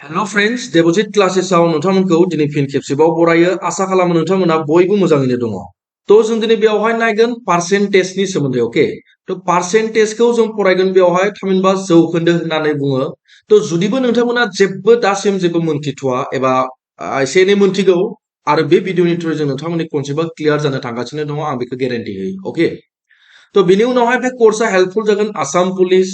Hello friends, Debojit क्लासेसआव नोंथांमोनखौ दिनै फिन खेबसेबाव बरायो आसा खालामो नोंथांमोना बयबो मोजाङैनो दङ। तो जों दिनै बेयावहाय नायगोन पार्सेन्टेजनि सोमोन्दै ओके। तो पार्सेन्टेजखौ जों फरायगोन बेयावहाय थामहिनबा जौखोन्दो होननानै बुङो। तो जुदिबो नोंथांमोना जेबो दासिम जेबो मोनथिथ'वा एबा एसे एनै मोनथिगौ आरो बे भिडिअनि थ्रुयै जों नोंथांमोननि कनसेप्टआ क्लियार जानो थांगासिनो दङ आं बेखौ गेरेन्टि होयो ओके। तो बिनि उनावहाय बे कर्सआ हेल्पफुल जागोन Assam police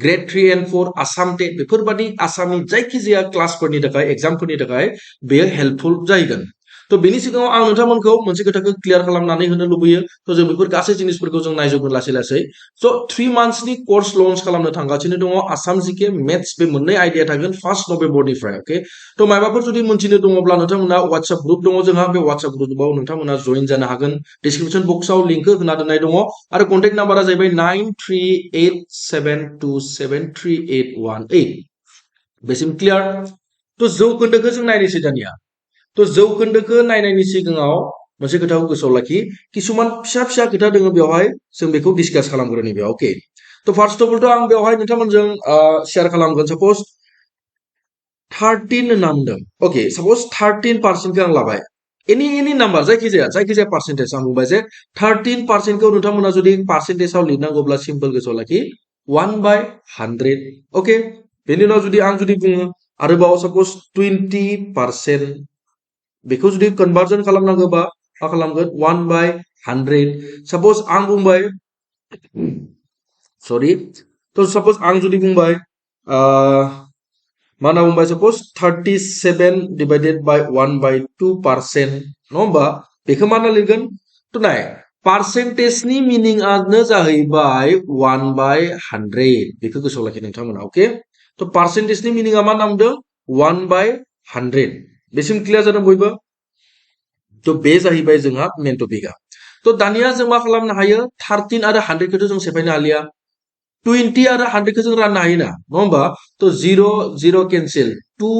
grade 3 and 4 Assam TET बेफोरबादि आसामनि जायखिजाया क्लासफोरनि थाखाय एग्जामफोरनि थाखाय बेयो हेल्पफुल जागोन। तो बिनि सिगाङाव आं नोंथांमोनखौ मोनसे खोथाखौ क्लियार खालामनानै होनो लुबैयो। तो जों बेफोर गासै जिनिसफोरखौ जों नायजोबगोन लासै लासै। स' 3 मान्थ्सनि कर्स लन्च खालामनो थांगासिनो दङ आसाम जिके मेथ्स बे मोननै आइडिया थागोन 1 नभेम्बरनिफ्राय ओके। तो माबाफोर जुदि मोनथिनो दङब्ला नोंथांमोना WhatsApp ग्रुप दङ जोंहा बे WhatsApp ग्रुपआव नोंथांमोना जइन जानो हागोन। डिस्क्रिप्शन बक्सआव लिंकखौ होना दोननाय दङ आरो कन्टेक्ट नाम्बारा जाहैबाय 9387273818 बेसिम क्लियार। तो जौखोन्दोखौ जों नायनोसै दानिया। तो जौखोन्दोखौ नायनायनि सिगाङाव मोनसे खोथाखौ गोसोआव लाखि किसुमान फिसा फिसा खोथा दङ बेवहाय जों बेखौ डिसकास खालामग्रोनि बेयाव ओके। तो फार्स्ट अफ अल तो आं बेवहाय नोंथांमोनजों शेयार खालामगोन सपोज 13 होनना बुंदों ओके सपोज 13% आं लाबाय एनी नाम्बार जायखिजाया पार्सेन्टेज आं बुंबाय जे 13% खौ नोंथांमोना जुदि पार्सेन्टेजआव लिरनांगौब्ला सिम्पल गोसोआव लाखि 1/100 ओके। बेनि उनाव जुदि आं बुङो आरोबाव सपोज 20% बेखौ जुदि कन्भार्जन खालामनांगौबा मा खालामगोन 1/100 सपोज आं बुंबाय सरि तो सपोज आं जुदि बुंबाय मा होनना बुंबाय सपोज 37 डिवाइडेड बाय 1/2% नङा होमबा बेखौ मा होनना लिरगोन तो नाय पार्सेन्टेजनि मिनिंआनो जाहैबाय 1/100 बेखौ गोसोआव लाखि नोंथांमोना ओके। तो पार्सेन्टेजनि मिनिंआ मा होनना बुंदों 1/100 बेसिम क्लियार जादों बयबो। तो बे जाहैबाय जोंहा मेन टपिकआ। तो दानिया जों मा खालामनो हायो 13 आरो 100 खौथ' जों सेफायनो हालिया 20 आरो 100 खौ जों राननो हायो ना नङा होमबा। तो 0 केन्सेल 2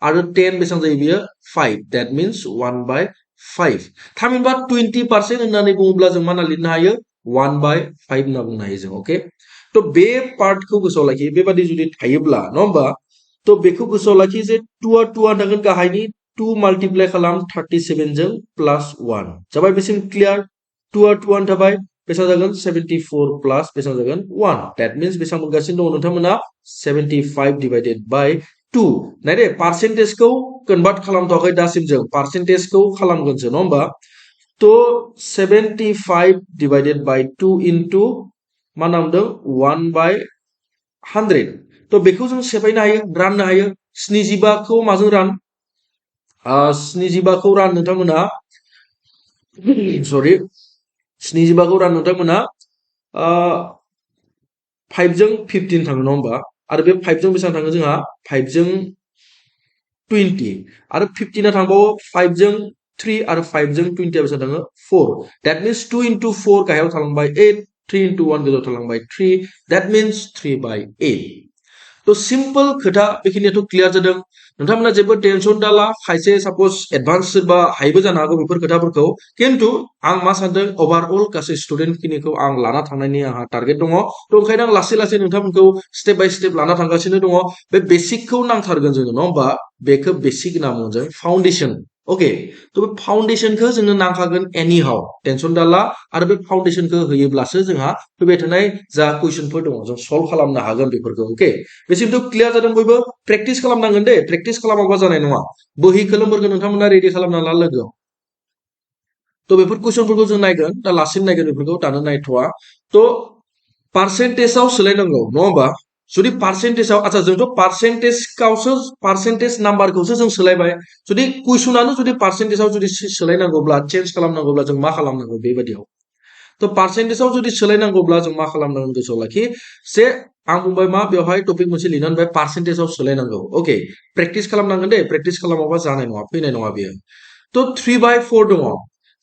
आरो 10 बेसेबां जायो बियो 5 दैट मीन्स 1/5 थामहिनबा 20% होननानै बुङोब्ला जों मा होनना लिरनो हायो 1/5 होनना बुंनो हायो जों ओके। तो बे पार्टखौ गोसोआव लाखि बेबादि जुदि थायोब्ला नङा होमबा तो बेखौ गोसोआव लाखि जे 2 थागोन गाहायनि 2 मल्टिप्लाय खालाम 37 जों प्लस 1 जाबाय बेसिम क्लियार 2 थाबाय बेसेबां जागोन 74 प्लस बेसेबां जागोन 1 दैट मीन्स बेसेबां मोनगासिनो दङ नोंथांमोना 75 डिवाइडेड बाय 2 नाय दे पार्सेन्टेजखौ कन्भार्ट खालामथ'वाखै दासिम जों पार्सेन्टेजखौ खालामगोनसो नङा होमबा। तो 75 डिवाइडेड बाय 2 इनटू मा नामदों 1/100 तो बेखौ जों सेफायनो हायो राननो हायो 75 खौ माजों रान 75 खौ रान नोंथांमोना सरि 75 खौ रान नोंथांमोना 5 जों 15 थाङो नङा होमबा आरो बे 5 जों बेसेबां थाङो जोंहा 5 जों 20 आरो 15 थांबावो 5 जों 3 आरो 5 जों 20 बेसेबां थाङो 4 दैट मीन्स 2 into 4 गाहायाव थालांबाय 8 3 into 1 गोजौआव थालांबाय 3 दैट मीन्स 3/8 तो सिम्पल खोथा बेखिनियाथ' क्लियार जादों नोंथांमोना जेबो टेनसन दाला खायसे सपोज एडभान्स सोरबा हायोबो जानो हागौ बेफोर खोथाफोरखौ किन्तु आं मा सानदों ओभारअल गासै स्टुडेन्ट खिनिखौ आं लाना थांनायनि आंहा टारगेट दङ। तो ओंखायनो आं लासै लासै नोंथांमोनखौ स्टेप बाय स्टेप लाना थांगासिनो दङ बे बेसिकखौ नांथारगोन जोङो नङा होमबा बेखौ बेसिक होनना बुङो जों फाउन्डेसन ओके। तो बे फाउन्डेसनखौ जोंनो नांखागोन एनी हाउ टेनसन दाला आरो बे फाउन्डेसनखौ होयोब्लासो जोंहा फैबाय थानाय जा कुइसनफोर दङ जों सल्भ खालामनो हागोन बेफोरखौ ओके। बेसिमथ' क्लियार जादों बयबो प्रेक्टिस खालामनांगोन दे प्रेक्टिस खालामाबा जानाय नङा बहि कलमफोरखौ नोंथांमोना रेडि खालामना ला लोगोआव। तो बेफोर कुइसनफोरखौ जों नायगोन दा लासिम नायगोन बेफोरखौ दानो नायथ'वा। तो पार्सेन्टेजआव सोलायनांगौ नङा होमबा जुदि पार्सेन्टेजआव आচ্ছা जोंथ' पार्सेन्टेज नाम्बारखौसो जों सोलायबाय जुदि कुइसनानो जुदि पार्सेन्टेजआव जुदि सोलायनांगौब्ला चेन्ज खालामनांगौब्ला जों मा खालामनांगौ बेबायदियाव। तो पार्सेन्टेजआव जुदि सोलायनांगौब्ला जों मा खालामनांगोन गोसोआव लाखि जे आं बुंबाय मा बेवहाय टपिक मोनसे लिरना होनबाय पार्सेन्टेजआव सोलायनांगौ ओके प्रेक्टिस खालामनांगोन दे प्रेक्टिस खालामाबा जानाय नङा फैनाय नङा बेयो। तो 3/4 दङ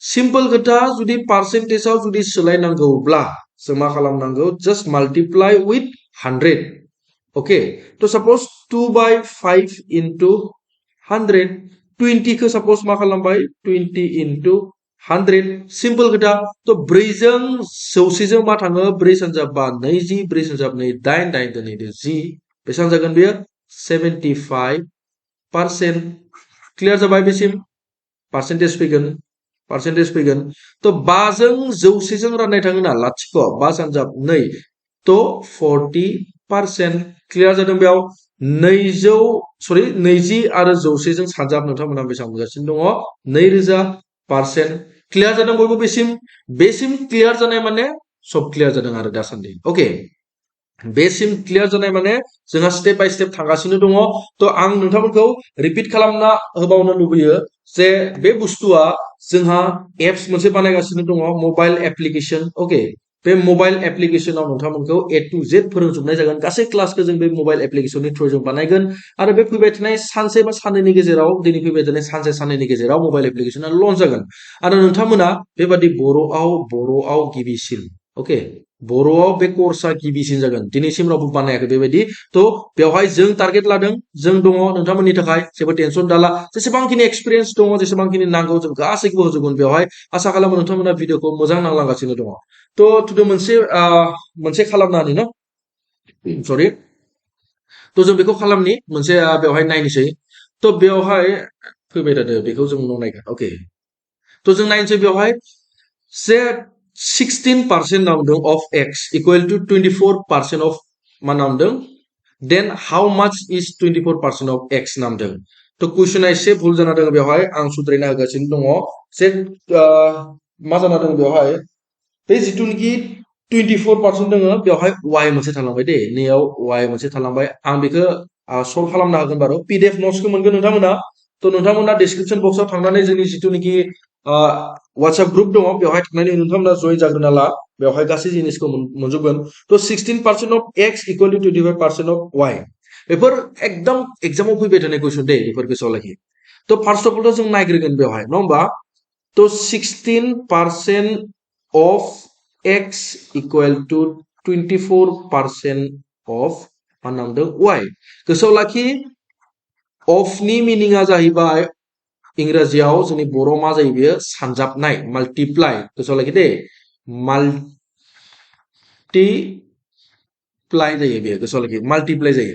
सिम्पल खोथा जुदि पार्सेन्टेजआव जुदि सोलायनांगौब्ला जों मा खालामनांगौ जस्ट माल्टिप्लाय विथ 100 ओके। तो सपोज 2/5 into 100 20 खौ सपोज मा खालामबाय 20 into 100 सिम्पल खोथा। तो 4 जों 100 जों मा थाङो 4 सानजाब 20 4 सानजाब 2 8 8 10 बेसेबां जागोन बेयो 75 पार्सेन्ट क्लियार जाबाय बेसिम पार्सेन्टेज फैगोन तो 5 जों 100 जों राननाय थाङो ना लाथिख' 5 सानजाब 2 तो 40% क्लियार जादों बेयाव 20 आरो 100 जों सानजाब नोंथांमोना बेसेबां बुंगासिनो दङ 2000% क्लियार जादों बयबो बेसिम क्लियार जानाय माने सब क्लियार जादों आरो दासान्दि ओके बेसिम क्लियार जानाय माने जोंहा स्टेप बाय स्टेप थांगासिनो दङ तो आं नोंथांमोनखौ रिपिट खालामना होबावनो लुबैयो जे बे बुस्थुआ जोंहा एप्स मोनसे बानायगासिनो दङ मबाइल एप्लिकेशन ओके बे मबाइल एप्लिकेशनाव नोंथांमोनखौ A to Z फोरोंजोबनाय जागोन गासै क्लासखौ जों बे मबाइल एप्लिकेशननि थ्रुयै जों बानायगोन आरो बे फैबाय थानाय सानसे बा साननैनि गेजेराव दिनै फैबाय थानाय सानसे साननैनि गेजेराव मबाइल एप्लिकेशना लन्च जागोन आरो नोंथांमोना बेबादि बर'आव गिबिसिन ओके बर'आव बे कर्सआ गिबिसिन जागोन दिनैसिम रावबो बानायाखै बेबायदि तो बेवहाय जों टारगेट लादों जों दङ नोंथांमोननि थाखाय जेबो टेनसन दाला जेसेबांखिनि एक्सपिरियेन्स दङ जेसेबांखिनि नांगौ जों गासैखौबो होजोबगोन बेवहाय आसा खालामो नोंथांमोना भिडिअखौ मोजां नांलांगासिनो दङ तो थुदो मोनसे खालामनानै न सरि तो जों बेखौ खालामनि मोनसे बेवहाय नायनोसै तो बेवहाय फैबाय थादो बेखौ जों उनाव नायगोन ओके तो जों नायनोसै बेवहाय से 16% नामदों of x equal to 24% of मा नामदों then how much is 24% of x नामदों तो कुइसना एसे भुल जाना दङ बेवहाय आं सुद्रायना होगासिनो दङ जे मा जाना दङ बेवहाय बे जिथुनिखि 24% दङ बेवहाय y मोनसे थालांबाय दे नैयाव y मोनसे थालांबाय आं बेखौ सल्व खालामना होगोन बारो pdf नोट्सखौ मोनगोन नोंथांमोना तो नोंथांमोना डिस्क्रिप्शन बक्सआव थांनानै जोंनि जिथुनिखि WhatsApp ग्रुप दङ बेवहाय थांनानै नोंथांमोना जइन जाग्रोना ला बेवहाय गासै जिनिसखौ मोनजोबगोन तो 16% of x equal to 25% of y बेफोर एकदम एग्जामाव फैबाय थानाय कुइसन दे बेफोर गोसोआव लाखि तो फार्स्ट अफ अल जों नायग्रोगोन बेवहाय नङा होमबा तो 16% of x equal to 24% of मा नामदों y गोसोआव लाखि of नि मिनिंआ जाहैबाय इंराजियाव जोंनि बर' मा जायो बेयो सानजाबनाय माल्टिप्लाइ गोसोआव लाखि दे माल्टिप्लाइ जायो बेयो गोसोआव लाखि माल्टिप्लाइ जायो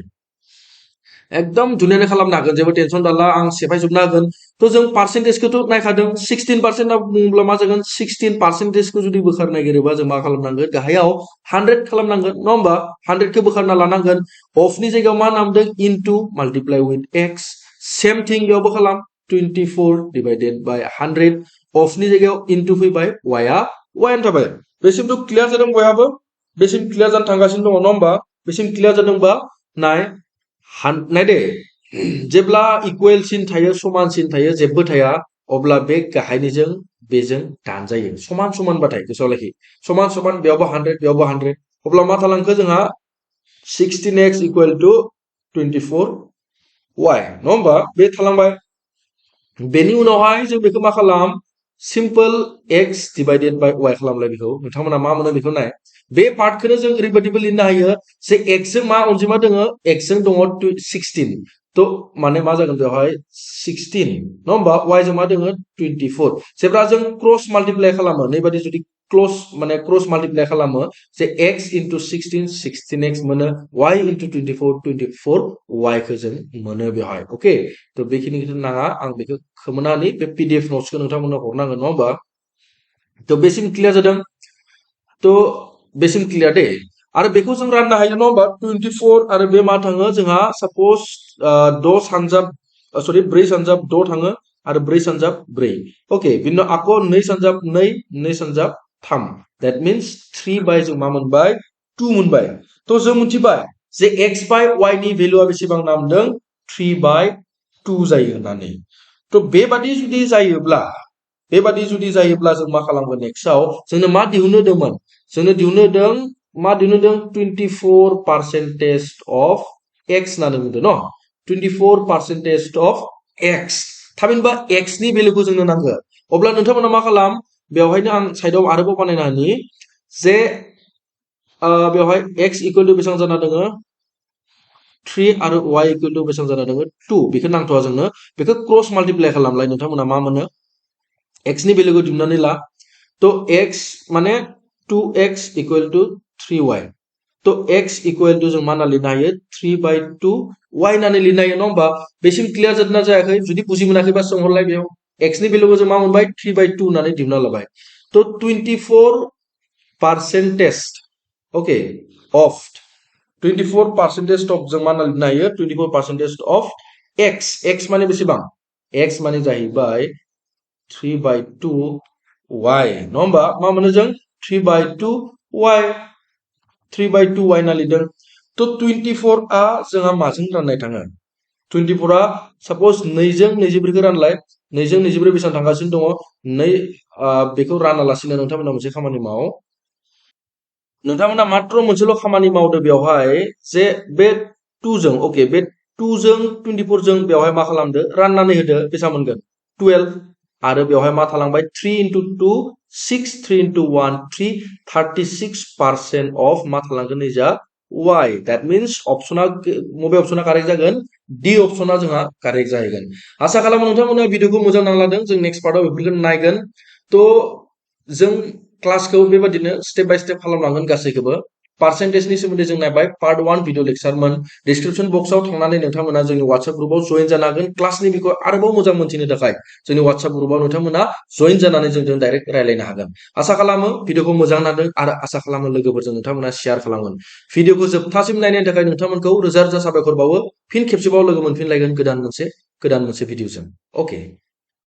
एकदम दुनियानो खालामनो हागोन जेबो टेनसन दाला आं सेफायजोबनो हागोन तो जों पार्सेन्टेजखौथ' नायखादों 16% होनना बुङोब्ला मा जागोन 16%खौ जुदि बोखार नागिरोबा जों मा खालामनांगोन गाहायाव 100 खालामनांगोन नङा होमबा 100खौ बोखारना लानांगोन अफनि जायगायाव मा नामदों इनटु माल्टिप्लाइ विथ x सेम थिं बेयावबो खालाम 24 divided by 100 अफनि जायगायाव इनटु फैबाय y आ y थाबाय बेसिमथ' क्लियार जादों बयहाबो बेसिम क्लियार जानो थांगासिनो दङ नङा होमबा बेसिम क्लियार जादोंबा नाय दे जेब्ला इकुवेलसिन थायो समानसिन थायो जेबो थाया अब्ला बे गाहायनिजों बेजों दानजायो समान समानबाथाय गोसोआव लाखि समान समान बेयावबो 100 बेयावबो 100 अब्ला मा थालांखो जोंहा 16x equal to 24y नङा होमबा बे थालांबाय बेनि उनावहाय जों बेखौ मा खालाम simple x divided by y खालामलाय बेखौ नोंथांमोना मा मोनो बेखौ नाय बे पार्टखौनो जों ओरैबायदिबो लिरनो हायो जे x जों मा अनजिमा दङ x जों दङ 16 तो माने मा जागोन बेवहाय 16 नङा होमबा y जों मा दङ 24 जेब्ला जों क्रस माल्टिप्लाइ खालामो नैबादि जुदि क्रस माल्टिप्लाइ खालामो जे x into 16 16x मोनो y into 24 24y खौ जों मोनो बेवहाय ओके तो बेखिनिखौ नाङा आं बेखौ खोमोनानै बे pdf नोट्सखौ नोंथांमोननो हरनांगोन नङा होमबा तो बेसिम क्लियार जादों तो बेसिम क्लियार दे आरो बेखौ जों राननो हायो नङा होमबा 24 आरो बे मा थाङो जोंहा सपोज 4 सानजाब 6 थाङो आरो 4 सानजाब 4 ओके बिनि उनाव आको 2 सानजाब 2 सानजाब 3 that means 3 बाय जों मा मोनबाय 2 मोनबाय तो जों मिथिबाय जे x बाय y नि भेलुआ बेसेबां नामदों 3 बाय 2 जायो होननानै तो बेबादि जुदि जायोब्ला जों मा खालामगोन नेक्स्टआव जोंनो मा दिहुननो होदोंमोन जोंनो दिहुननो होदों 24% of x होननानै बुंदों न 24% of x थामहिनबा x नि भेलुखौ जोंनो नांगौ अब्ला नोंथांमोना मा खालाम बेवहायनो आं साइडआव आरोबाव बानायना होनि जे बेवहाय x इक्वल टु बेसेबां जाना दङ 3 आरो y इक्वल टु बेसेबां जाना दङ 2 बेखौ नांथ'आ जोंनो बेखौ क्रस माल्टिप्लाइ खालामलाय नोंथांमोना मा मोनो x नि भेलुखौ दिहुननानै ला तो x माने 2x इक्वल टु 3y तो x इक्वल टू जों मा होनना लिरनो हायो 3/2 y होननानै लिरनो हायो नङा होमबा बेसिम क्लियार जादोंना जायाखै जुदि बुजि मोनाखैबा सोंहरलाय बेयाव x नि भेलुखौ जों मा मोनबाय 3/2 होननानै दिहुनना लाबाय तो 24% ओके of 24% of जों मा होनना लिरनो हायो 24% of x माने बेसेबां x माने जाहैबाय 3/2 y नङा होमबा मा मोनो जों 3/2 y 3/2 y ना लिरदों तो 24 आ जोंहा माजों राननाय थाङो 24 आ सपोज 2 जों 24 खौ रानलाय 2 जों 24 बेसेबां थांगासिनो दङ 2 बेखौ रानालासिनो नोंथांमोना मोनसे खामानि माव नोंथांमोना मात्र मोनसेल' खामानि मावदो बेवहाय जे बे 2 जों ओके बे 2 जों 24 जों बेवहाय मा खालामदो राननानै होदो बेसेबां मोनगोन 12 आरो बेवहाय मा थालांबाय 3 into 2 6 3 into 1 3 36% of मा थालांगोन नैजा y that means अपशना मबे अपशना कारेक्ट जागोन d अपशना जोंहा कारेक्ट जाहैगोन आसा खालामो नोंथांमोना भिडिअखौ मोजां नांलादों जों नेक्स्ट पार्टआव बेफोरखौ नायगोन तो जों क्लासखौ बेबादिनो स्टेप बाय स्टेप खालामलांगोन गासैखौबो पार्सेन्टेजनि सोमोन्दै जों नायबाय पार्ट 1 भिडिअ लेक्चारमोन डिसक्रिप्शन बक्सआव थांनानै नोंथांमोना जोंनि WhatsApp ग्रुपआव जइन जानो हागोन क्लासनि बिखौ आरोबाव मोजां मोनथिनो थाखाय जोंनि WhatsApp ग्रुपआव नोंथांमोना जइन जानानै जोंजों डाइरेक्ट रायलायनो हागोन आसा खालामो भिडिअखौ मोजां नांदों आरो आसा खालामो लोगोफोरजों नोंथांमोना शेयार खालामगोन भिडिअखौ जोबथासिम नायनायनि थाखाय नोंथांमोनखौ रोजा रोजा साबायखर बावो फिन खेबसेबाव लोगो मोनफिनलायगोन गोदान मोनसे भिडिअजों ओके